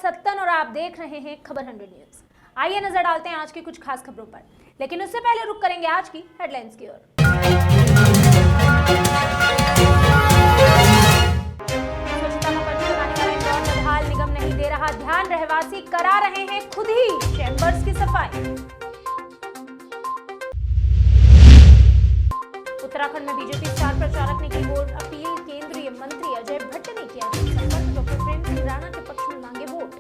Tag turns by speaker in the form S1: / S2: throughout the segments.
S1: सत्तन और आप देख रहे हैं खबर 100 न्यूज। आइए नजर डालते हैं आज की कुछ खास खबरों पर, लेकिन उससे पहले रुक करेंगे आज की हेडलाइंस की ओर। स्वच्छता का पर्ची लगाने वाला इंदौर फिलहाल निगम नहीं दे रहा ध्यान, रहवासी करा रहे हैं खुद ही चैंबर्स की सफाई। उत्तराखंड में बीजेपी स्टार प्रचारक ने की वोट अपील, केंद्रीय मंत्री अजय भट्ट ने किया संपर्क, डॉक्टर प्रेम सिंह राणा के पक्ष में मांगे वोट।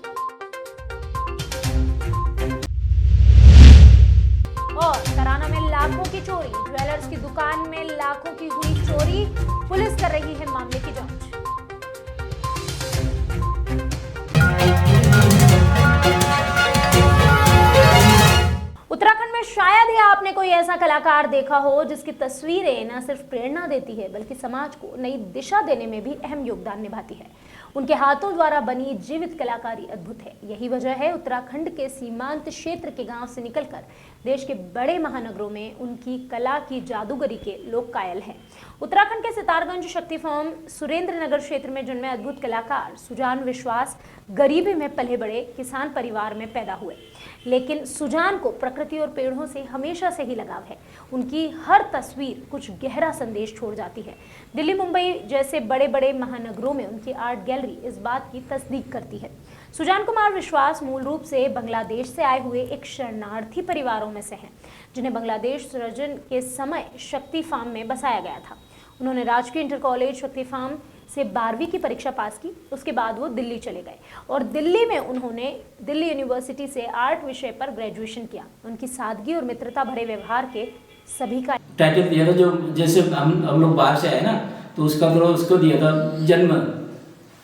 S1: और तराना में लाखों की चोरी, ज्वेलर्स की दुकान में लाखों की हुई चोरी, पुलिस कर रही है मामले की जांच। उत्तराखंड में शायद ही आपने कोई ऐसा कलाकार देखा हो जिसकी तस्वीरें न सिर्फ प्रेरणा देती है बल्कि समाज को नई दिशा देने में भी अहम योगदान निभाती है। उनके हाथों द्वारा बनी जीवित कलाकारी अद्भुत है। यही वजह है उत्तराखंड के सीमांत क्षेत्र के गांव से निकलकर देश के बड़े महानगरों में उनकी कला की जादूगरी के लोग कायल हैं। उत्तराखंड के सितारगंज शक्ति फॉर्म सुरेंद्र नगर क्षेत्र में जन्मे अद्भुत कलाकार सुजान विश्वास गरीबी में पले बड़े किसान परिवार में पैदा हुए, लेकिन सुजान को प्रकृति और पेड़ों से हमेशा से ही लगाव है। उनकी हर तस्वीर कुछ गहरा संदेश छोड़ जाती है। दिल्ली, मुंबई जैसे बड़े बड़े महानगरों में उनकी आर्ट गैलरी इस बात की तस्दीक करती है। सुजान कुमार विश्वास मूल रूप से बांग्लादेश से आए हुए एक शरणार्थी परिवारों में से हैं, जिन्हें बांग्लादेश सृजन के समय शक्ति फार्म में बसाया गया था। उन्होंने राजकीय इंटर कॉलेज शक्ति फार्म से 12वीं की परीक्षा पास की। उसके बाद वो दिल्ली चले गए और दिल्ली में उन्होंने दिल्ली यूनिवर्सिटी से आर्ट विषय पर ग्रेजुएशन किया। उनकी सादगी और मित्रता भरे व्यवहार के सभी का
S2: टाइटल दिया था, जो जैसे हम लोग बाहर से आए ना, तो उसका तो उसको दिया था जन्म,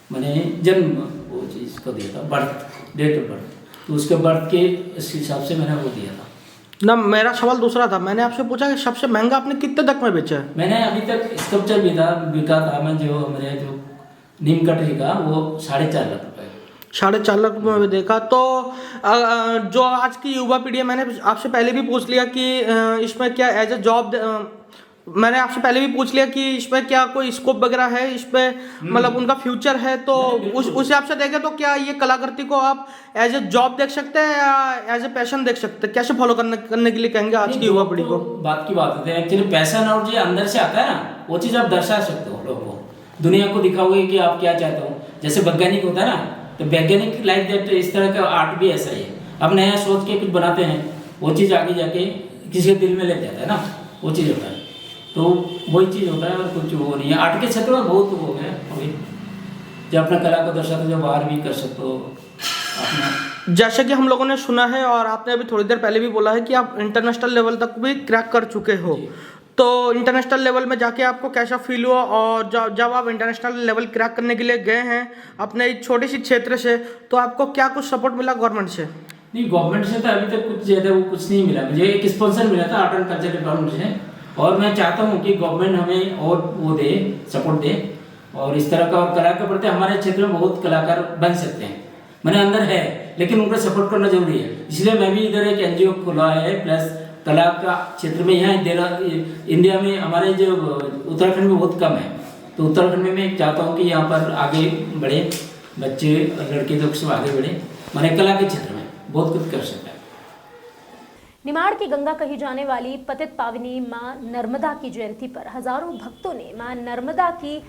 S2: माने जन्म वो चीज़ को दिया था, बर्थ, डेट ऑफ बर्थ। तो उसके बर्थ के इस हिसाब से मैंने वो दिया था
S3: ना। मेरा सवाल दूसरा था, मैंने आपसे पूछा कि सबसे महंगा आपने कितने तक में बेचा है?
S2: मैंने अभी तक स्कल्पचर बिका था मैं, जो हमारे जो नीम कटरी का, वो 4.5 लाख रुपए।
S3: 4.5 लाख रुपये में देखा। तो जो आज की युवा पीढ़ी है, मैंने आपसे पहले भी पूछ लिया कि इसमें क्या एज ए जॉब, मैंने आपसे पहले भी पूछ लिया कि इसमें क्या कोई स्कोप वगैरह है, इसमें मतलब उनका फ्यूचर है, तो उस हिसाब से देखें तो क्या ये कलाकृति को आप एज ए जॉब देख सकते हैं या एज ए पैशन देख सकते हैं? कैसे फॉलो करने के लिए कहेंगे आज की युवा पीढ़ी को?
S2: बात की बात होती है एक्चुअली, पैशन और जो अंदर से आता है ना, वो चीज़ आप दर्शा सकते हो लोगों को, दुनिया को दिखाओगे कि आप क्या चाहते हो। जैसे वैज्ञानिक होता है ना, तो वैज्ञानिक लाइक दैट, इस तरह का आर्ट भी ऐसा ही है। अब नया सोच के कुछ बनाते हैं, वो चीज़ आगे जाके किसी के दिल में लग जाता है ना, वो चीज़ होता है। तो वही चीज़ होता है और कुछ वो नहीं है। आर्ट के क्षेत्र में बहुत हो गया अभी, जो अपना कला को दर्शाते जो बाहर भी कर सकते हो अपना।
S3: जैसे कि हम लोगों ने सुना है और आपने अभी थोड़ी देर पहले भी बोला है कि आप इंटरनेशनल लेवल तक भी क्रैक कर चुके हो, तो इंटरनेशनल लेवल में जाके आपको कैसा फील हुआ? और जब आप इंटरनेशनल लेवल क्रैक करने के लिए गए हैं अपने एक छोटी सी क्षेत्र से, तो आपको क्या कुछ सपोर्ट मिला गवर्नमेंट से?
S2: नहीं, गवर्नमेंट से तो अभी तक कुछ ज़्यादा वो कुछ नहीं मिला। मुझे एक स्पॉन्सर मिला था आर्ट एंड कल्चर डिपार्टमेंट से, और मैं चाहता हूँ कि गवर्नमेंट हमें और वो दे, सपोर्ट दे, और इस तरह का और कला के प्रति हमारे क्षेत्र में बहुत कलाकार बन सकते हैं। मैंने अंदर है, लेकिन उनको सपोर्ट करना जरूरी है। इसलिए मैं भी इधर एक एनजीओ खोला है, प्लस कला का क्षेत्र में यहाँ इंडिया में हमारे जो उत्तराखंड में बहुत कम है, तो उत्तराखंड में मैं चाहता हूँ कि यहाँ पर आगे बढ़े बच्चे और लड़के लोग सब आगे बढ़े, मैंने कला के क्षेत्र में बहुत कुछ कर सकता है।
S1: निमाड़ की गंगा कही जाने वाली पतित पावनी मां नर्मदा की जयंती पर हजारों भक्तों ने मां नर्मदा की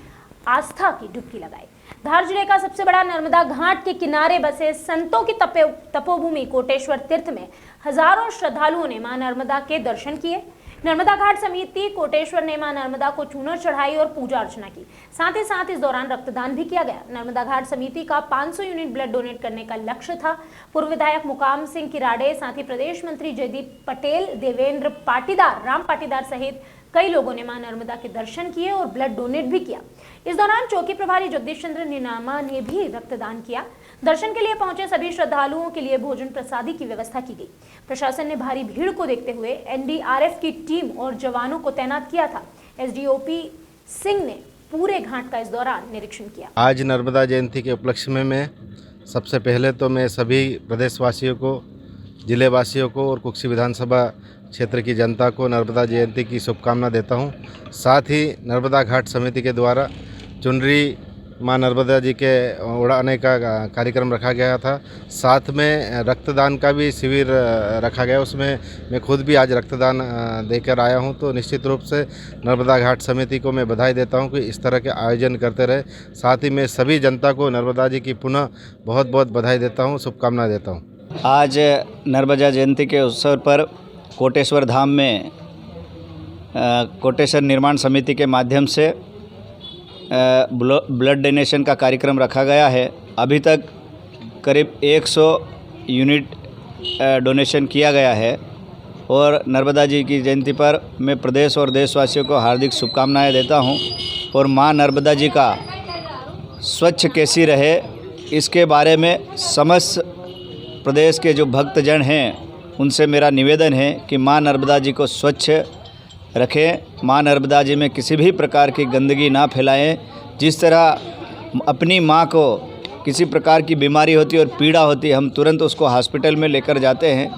S1: आस्था की डुबकी लगाई। धार जिले का सबसे बड़ा नर्मदा घाट के किनारे बसे संतों की तपोभूमि कोटेश्वर तीर्थ में हजारों श्रद्धालुओं ने मां नर्मदा के दर्शन किए। नर्मदा घाट समिति कोटेश्वर ने मां नर्मदा को चूनर चढ़ाई और पूजा अर्चना की। साथ ही साथ इस दौरान रक्तदान भी किया गया। नर्मदा घाट समिति का 500 यूनिट ब्लड डोनेट करने का लक्ष्य था। पूर्व विधायक मुकाम सिंह किराड़े, साथ ही प्रदेश मंत्री जयदीप पटेल, देवेंद्र पाटीदार, राम पाटीदार सहित कई लोगों ने मां नर्मदा के दर्शन किए और ब्लड डोनेट भी किया। इस दौरान चौकी प्रभारी जगदीश चंद्र नीनामा ने भी रक्तदान किया। दर्शन के लिए पहुंचे सभी श्रद्धालुओं के लिए भोजन प्रसादी की व्यवस्था की गई। प्रशासन ने भारी भीड़ को देखते हुए एनडीआरएफ की टीम और जवानों को तैनात किया था। एसडीओपी सिंह ने पूरे घाट का इस दौरान निरीक्षण किया।
S4: आज नर्मदा जयंती के उपलक्ष्य में मैं सबसे पहले तो मैं सभी प्रदेशवासियों को, जिले वासियों को और कुक्सी विधानसभा क्षेत्र की जनता को नर्मदा जयंती की शुभकामना देता हूं। साथ ही नर्मदा घाट समिति के द्वारा चुनरी मां नर्मदा जी के उड़ाने का कार्यक्रम रखा गया था। साथ में रक्तदान का भी शिविर रखा गया, उसमें मैं खुद भी आज रक्तदान देकर आया हूं। तो निश्चित रूप से नर्मदा घाट समिति को मैं बधाई देता हूं कि इस तरह के आयोजन करते रहे। साथ ही मैं सभी जनता को नर्मदा जी की पुनः बहुत बहुत बधाई देता हूं, शुभकामनाएं देता हूं।
S5: आज नर्मदा जयंती के अवसर पर कोटेश्वर धाम में कोटेश्वर निर्माण समिति के माध्यम से ब्लड डोनेशन का कार्यक्रम रखा गया है। अभी तक करीब 100 यूनिट डोनेशन किया गया है और नर्मदा जी की जयंती पर मैं प्रदेश और देशवासियों को हार्दिक शुभकामनाएं देता हूं और मां नर्मदा जी का स्वच्छ कैसी रहे इसके बारे में समस्त प्रदेश के जो भक्तजन हैं उनसे मेरा निवेदन है कि मां नर्मदा जी को स्वच्छ रखें। मां नर्मदा जी में किसी भी प्रकार की गंदगी ना फैलाएं। जिस तरह अपनी मां को किसी प्रकार की बीमारी होती है और पीड़ा होती है, हम तुरंत उसको हॉस्पिटल में लेकर जाते हैं,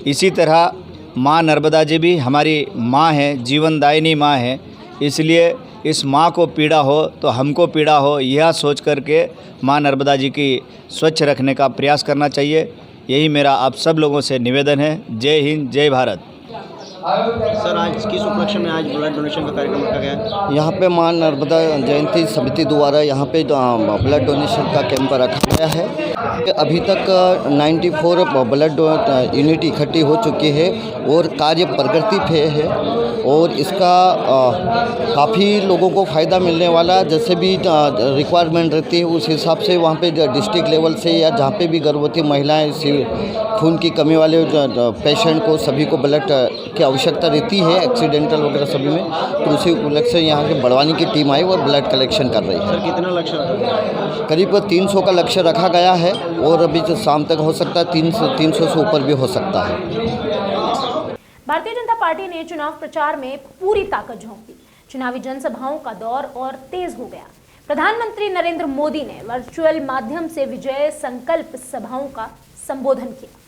S5: इसी तरह मां नर्मदा जी भी हमारी मां हैं, जीवनदायिनी मां हैं। इसलिए इस मां को पीड़ा हो तो हमको पीड़ा हो, यह सोच करके मां नर्मदा जी की स्वच्छ रखने का प्रयास करना चाहिए। यही मेरा आप सब लोगों से निवेदन है। जय हिंद, जय भारत।
S6: सर, आज किस उपलक्ष्य में आज ब्लड डोनेशन का कार्यक्रम रखा गया है?
S7: यहाँ पे मां नर्मदा जयंती समिति द्वारा यहाँ पे ब्लड डोनेशन का कैंप रखा गया है। अभी तक 94 ब्लड यूनिट इकट्ठी हो चुकी है और कार्य प्रगति पे है और इसका काफ़ी लोगों को फ़ायदा मिलने वाला, जैसे भी रिक्वायरमेंट रहती है उस हिसाब से वहाँ पे डिस्ट्रिक्ट लेवल से या जहाँ पे भी गर्भवती महिलाएं, खून की कमी वाले पेशेंट को सभी को ब्लड की आवश्यकता रहती है, एक्सीडेंटल वगैरह सभी में। तो उसी उपलक्ष्य से यहाँ के बड़वानी की टीम आई और ब्लड कलेक्शन कर रही है।
S6: सर, कितना लक्ष्य रखा गया है?
S7: करीब 300 का लक्ष्य रखा गया है और अभी तो शाम तक हो सकता है 300 से ऊपर भी हो सकता है।
S1: भारतीय जनता पार्टी ने चुनाव प्रचार में पूरी ताकत झोंक दी। चुनावी जनसभाओं का दौर और तेज हो गया। प्रधानमंत्री नरेंद्र मोदी ने वर्चुअल माध्यम से विजय संकल्प सभाओं का संबोधन किया।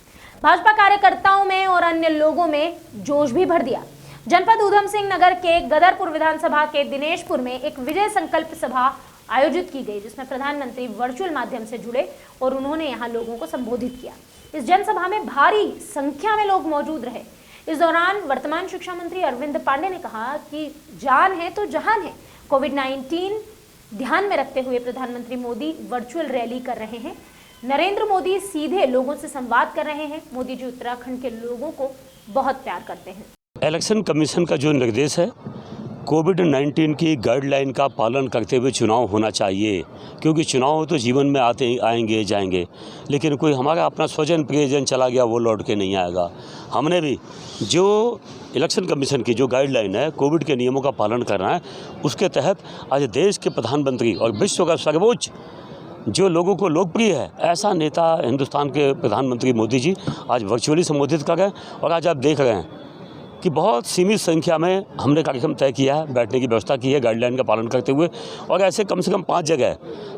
S1: भाजपा कार्यकर्ताओं में और अन्य लोगों में जोश भी भर दिया। जनपद ऊधम सिंह नगर के गदरपुर विधानसभा के दिनेशपुर में एक विजय संकल्प सभा आयोजित की गई, जिसमें प्रधानमंत्री वर्चुअल माध्यम से जुड़े और उन्होंने यहां लोगों को संबोधित किया। इस जनसभा में भारी संख्या में लोग मौजूद रहे। इस दौरान वर्तमान शिक्षा मंत्री अरविंद पांडे ने कहा कि जान है तो जहान है। कोविड-19 ध्यान में रखते हुए प्रधानमंत्री मोदी वर्चुअल रैली कर रहे हैं। नरेंद्र मोदी सीधे लोगों से संवाद कर रहे हैं। मोदी जी उत्तराखंड के लोगों को बहुत प्यार करते हैं।
S8: इलेक्शन कमीशन का जो निर्देश है, कोविड-19 की गाइडलाइन का पालन करते हुए चुनाव होना चाहिए, क्योंकि चुनाव तो जीवन में आते आएंगे जाएंगे, लेकिन कोई हमारा अपना स्वजन प्रियजन चला गया वो लौट के नहीं आएगा। हमने भी जो इलेक्शन कमीशन की जो गाइडलाइन है, कोविड के नियमों का पालन करना है, उसके तहत आज देश के प्रधानमंत्री और विश्व का सर्वोच्च जो लोगों को लोकप्रिय है ऐसा नेता हिंदुस्तान के प्रधानमंत्री मोदी जी आज वर्चुअली संबोधित कर रहे हैं। और आज आप देख रहे हैं कि बहुत सीमित संख्या में हमने कार्यक्रम तय किया है, बैठने की व्यवस्था की है गाइडलाइन का पालन करते हुए, और ऐसे कम से कम 5 जगह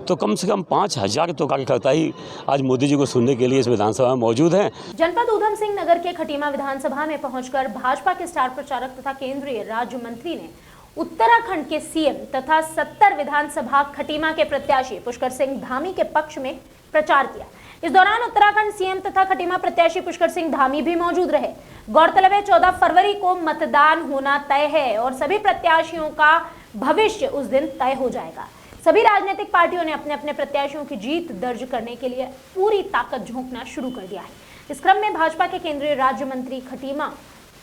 S8: तो कम से कम 5000 तो कार्यकर्ता ही आज मोदी जी को सुनने के लिए इस विधानसभा में मौजूद हैं।
S1: जनपद ऊधम सिंह नगर के खटीमा विधानसभा में पहुंचकर भाजपा के स्टार प्रचारक तथा केंद्रीय राज्य मंत्री ने उत्तराखंड के सीएम तथा 70 विधानसभा खटीमा के प्रत्याशी पुष्कर सिंह धामी के पक्ष में प्रचार किया। इस दौरान उत्तराखंड सीएम तथा खटीमा प्रत्याशी पुष्कर सिंह धामी भी मौजूद रहे। गौरतलब है 14 फरवरी को मतदान होना तय है और सभी प्रत्याशियों का भविष्य उस दिन तय हो जाएगा। सभी राजनीतिक पार्टियों ने अपने अपने प्रत्याशियों की जीत दर्ज करने के लिए पूरी ताकत झोंकना शुरू कर दिया है। इस क्रम में भाजपा के केंद्रीय राज्य मंत्री खटीमा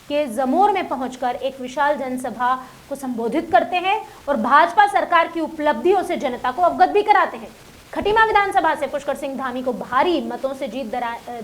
S1: के जमोर में पहुंचकर एक विशाल जनसभा को संबोधित करते हैं और भाजपा सरकार की उपलब्धियों से जनता को अवगत भी कराते हैं। खटीमा विधानसभा से पुष्कर सिंह धामी को भारी मतों से जीत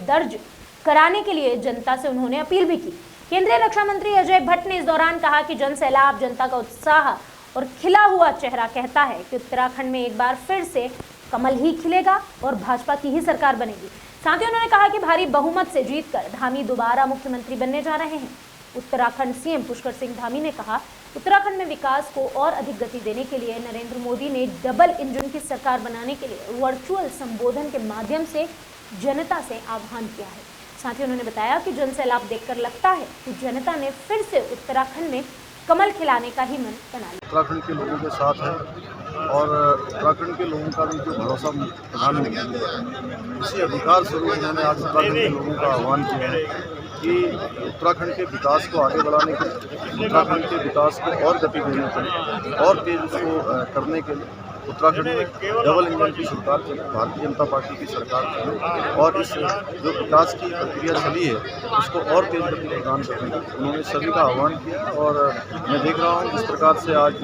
S1: दर्ज कराने के लिए जनता से उन्होंने अपील भी की। केंद्रीय रक्षा मंत्री अजय भट्ट ने इस दौरान कहा कि जन सैलाब, जनता का उत्साह और खिला हुआ चेहरा कहता है कि उत्तराखंड में एक बार फिर से कमल ही खिलेगा और भाजपा की ही सरकार बनेगी। साथ ही उन्होंने कहा कि भारी बहुमत से जीतकर धामी दोबारा मुख्यमंत्री बनने जा रहे हैं। उत्तराखंड सीएम पुष्कर सिंह धामी ने कहा, उत्तराखंड में विकास को और अधिक गति देने के लिए नरेंद्र मोदी ने डबल इंजन की सरकार बनाने के लिए वर्चुअल संबोधन के माध्यम से जनता से आह्वान किया है। साथ ही उन्होंने बताया कि जन सैलाब देखकर लगता है कि जनता ने फिर से उत्तराखंड में कमल खिलाने का ही मन बना लिया।
S9: उत्तराखंड के लोगों के साथ है और उत्तराखंड के लोगों का भी जो भरोसा प्रधानमंत्री ने, इसी अधिकार स्वरूप मैंने आज उत्तराखंड के लोगों का आह्वान किया है कि उत्तराखंड के विकास को आगे बढ़ाने के लिए, उत्तराखंड के विकास को और गति देने के लिए, और तेज उसको करने के लिए उत्तराखंड में डबल इंजन की सरकार चले, भारतीय जनता पार्टी की सरकार चले और इस जो विकास की प्रक्रिया चली है उसको और तेज गति प्रदान करने का उन्होंने सभी का आह्वान किया। और मैं देख रहा हूँ जिस प्रकार से आज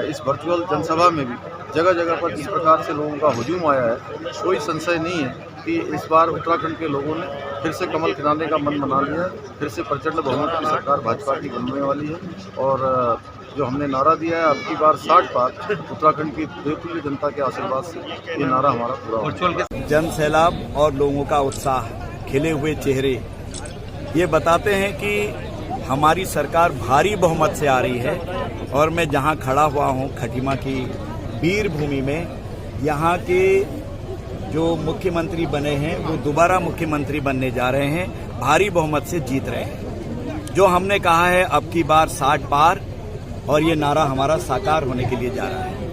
S9: इस वर्चुअल जनसभा में भी जगह जगह पर जिस प्रकार से लोगों का हुजूम आया है, कोई संशय नहीं है कि इस बार उत्तराखंड के लोगों ने फिर से कमल खिलाने का मन बना लिया है, फिर से प्रचंड बहुमत की सरकार भाजपा की बनने वाली है। और जो हमने नारा दिया है अब की बार 60 बार उत्तराखंड की देवतुल्य जनता के आशीर्वाद से ये नारा हमारा पूरा होगा।
S5: जन सैलाब और लोगों का उत्साह, खिले हुए चेहरे ये बताते हैं कि हमारी सरकार भारी बहुमत से आ रही है। और मैं जहां खड़ा हुआ हूं खटीमा की वीर भूमि में, यहाँ के जो मुख्यमंत्री बने हैं वो दोबारा मुख्यमंत्री बनने जा रहे हैं, भारी बहुमत से जीत रहे हैं। जो हमने कहा है अब की बार 60 बार, और ये नारा हमारा साकार होने के लिए जा रहा है।